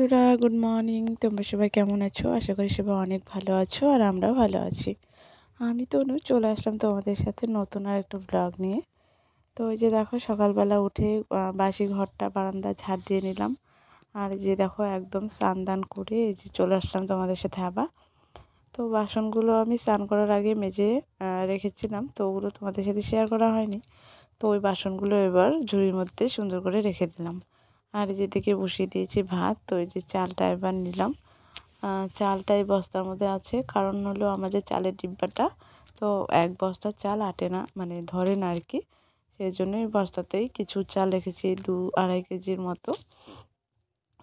বন্ধুরা, good morning. তোমরা সবাই কেমন আছো? আশা করি সবাই অনেক ভালো আছো, আর আমরাও ভালো আছি। আমি তনু চলে আসলাম তোমাদের সাথে নতুন আর একটা ব্লগ নিয়ে। তো ওই যে দেখো, সকালবেলা উঠে বাসি ঘরটা বারান্দা ঝাড় দিয়ে নিলাম। আর যে দেখো, একদম স্নান দান করে এই যে চলে আসলাম তোমাদের সাথে আবার। তো বাসনগুলো আমি স্নান করার আগে মেজে রেখেছিলাম, তো ওগুলো তোমাদের সাথে শেয়ার করা হয়নি। তো ওই বাসনগুলো এবার ঝুড়ির মধ্যে সুন্দর করে রেখে দিলাম। আর যেদিকে বসিয়ে দিয়েছি ভাত, তো ওই যে চালটা এবার নিলাম। চালটা এই বস্তার মধ্যে আছে, কারণ হলো আমাদের চালের ডিব্বাটা তো এক বস্তা চাল আটে না, মানে ধরে না আর কি। সেই জন্য এই বস্তাতেই কিছু চাল রেখেছি, 2-2.5 কেজির মতো।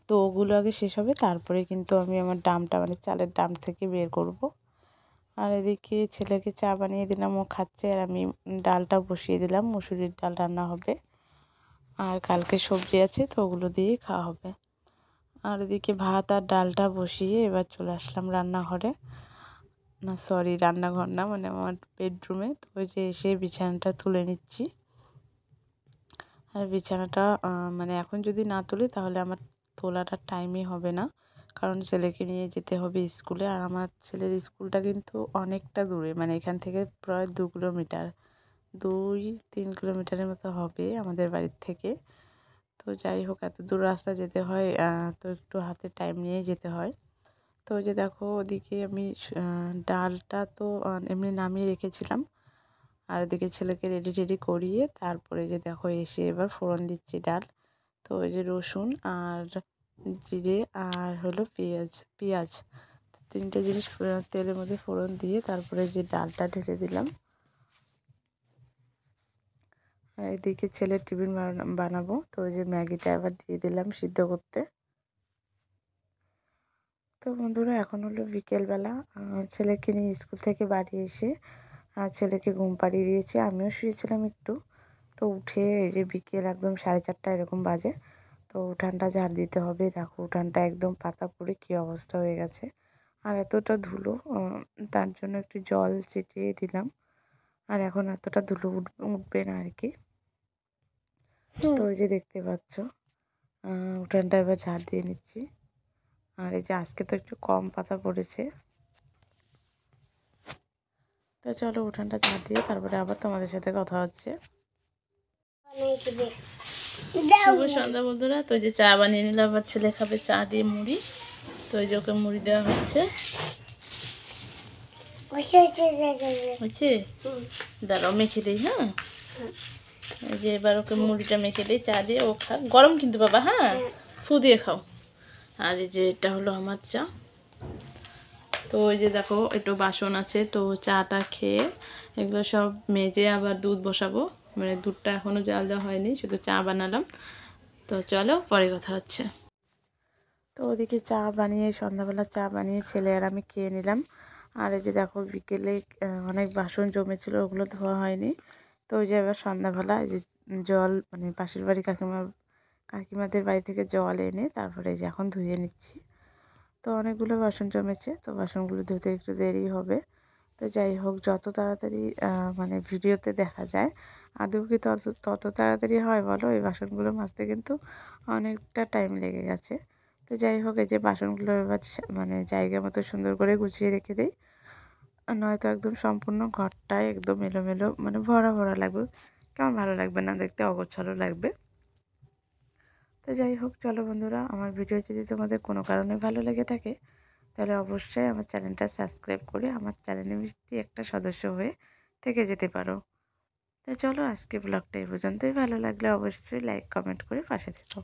তো ওগুলো আগে শেষ হবে, তারপরে কিন্তু আমি আমার ডামটা, মানে চালের ডাম থেকে বের করব। আর এদিকে ছেলেকে চা বানিয়ে দিলাম, ও খাচ্ছে। আর আমি ডালটা বসিয়ে দিলাম, মুসুরির ডাল রান্না হবে। আর কালকে সবজি আছে, তো ওগুলো দিয়েই খাওয়া হবে। আর এদিকে ভাত আর ডালটা বসিয়ে এবার চলে আসলাম রান্নাঘরে, না সরি রান্নাঘর না, মানে আমার বেডরুমে। তো ওই যে এসে বিছানাটা তুলে নিচ্ছি। আর বিছানাটা মানে এখন যদি না তুলি তাহলে আমার তোলাটা টাইমই হবে না, কারণ ছেলেকে নিয়ে যেতে হবে স্কুলে। আর আমার ছেলের স্কুলটা কিন্তু অনেকটা দূরে, মানে এখান থেকে প্রায় 2 কিলোমিটার, 2-3 কিলোমিটারের মতো হবে আমাদের বাড়ির থেকে। তো যাই হোক, এত দূর রাস্তা যেতে হয়, তো একটু হাতে টাইম নিয়ে যেতে হয়। তো ওই যে দেখো, ওদিকে আমি ডালটা তো এমনি নামিয়ে রেখেছিলাম। আর ওদিকে ছেলেকে রেডি টেডি করিয়ে তারপরে যে দেখো এসে এবার ফোড়ন দিচ্ছি ডাল। তো ওই যে রসুন আর জিরে আর হলো পেঁয়াজ 3টে জিনিস তেলের মধ্যে ফোড়ন দিয়ে তারপরে যে ডালটা ঢেলে দিলাম। আর এদিকে ছেলের টিফিন বানাবো, তো ওই যে ম্যাগিটা এবার দিয়ে দিলাম সিদ্ধ করতে। তো বন্ধুরা, এখন হলো বিকেলবেলা, ছেলেকে নিয়ে স্কুল থেকে বাড়ি এসে ছেলেকে ঘুম পাড়িয়ে দিয়েছি, আমিও শুয়েছিলাম একটু। তো উঠে এই যে বিকেল একদম 4:30 এরকম বাজে, তো উঠানটা ঝাড় দিতে হবে। দেখো উঠানটা একদম পাতা পড়ে কী অবস্থা হয়ে গেছে, আর এতটা ধুলো, তার জন্য একটু জল ছিটিয়ে দিলাম। আর এখন এতটা ধুলো উঠবে না আর কি। তো ওই যে দেখতে পাচ্ছ, উঠানটা এবার ঝাড় দিয়ে নিচ্ছি। আর এই যে আজকে তো একটু কম পাতা পড়েছে। তো চলো উঠানটা ঝাড় দিয়ে তারপরে আবার তোমাদের সাথে কথা হচ্ছে। শুভ সন্ধ্যা বন্ধুরা। তো যে চা বানিয়ে নিলাম, আবার ছেলে খাবে চা দিয়ে মুড়ি। তো ওই যে ওকে মুড়ি দেওয়া হচ্ছে। হচ্ছে, দাঁড়াও মেখে দিই। হ্যাঁ, এই যে এবার ওকে মুড়িটা মেখে দিই চা দিয়ে, ও খা। গরম কিন্তু বাবা, হ্যাঁ, ফু দিয়ে খাও। আর এই যে এটা হলো আমার চা। তো ওই যে দেখো একটু বাসন আছে, তো চাটা খেয়ে এগুলো সব মেজে আবার দুধ বসাবো। মানে দুধটা এখনও জাল দেওয়া হয়নি, শুধু চা বানালাম। তো চলো পরে কথা হচ্ছে। তো ওদিকে চা বানিয়ে, সন্ধ্যাবেলা চা বানিয়ে ছেলে আর আমি খেয়ে নিলাম। আর এই যে দেখো বিকেলে অনেক বাসন জমেছিল, ওগুলো ধোয়া হয়নি। তো ওই যে এবার সন্ধ্যাবেলা এই যে জল, মানে পাশের বাড়ি কাকিমাদের বাড়ি থেকে জল এনে তারপরে এই যে এখন ধুয়ে নিচ্ছি। তো অনেকগুলো বাসন জমেছে, তো বাসনগুলো ধুতে একটু দেরি হবে। তো যাই হোক, যত তাড়াতাড়ি মানে ভিডিওতে দেখা যায়, আদৌ কি তত তাড়াতাড়ি হয় বলো? এই বাসনগুলো মাজতে কিন্তু অনেকটা টাইম লেগে গেছে। তো যাই হোক, এই যে বাসনগুলো এবার মানে জায়গা মতো সুন্দর করে গুছিয়ে রেখে দিই, নয়তো একদম সম্পূর্ণ ঘরটাই একদম এলোমেলো, মানে ভরা ভরা লাগবে, কেমন ভালো লাগবে না দেখতে, অগোছালো লাগবে। তো যাই হোক, চলো বন্ধুরা, আমার ভিডিও যদি তোমাদের কোনো কারণে ভালো লেগে থাকে তাহলে অবশ্যই আমার চ্যানেলটা সাবস্ক্রাইব করে আমার চ্যানেলের মিষ্টি একটা সদস্য হয়ে থেকে যেতে পারো। তো চলো আজকে ব্লগটা এই পর্যন্তই। ভালো লাগলে অবশ্যই লাইক কমেন্ট করে পাশে থেকো।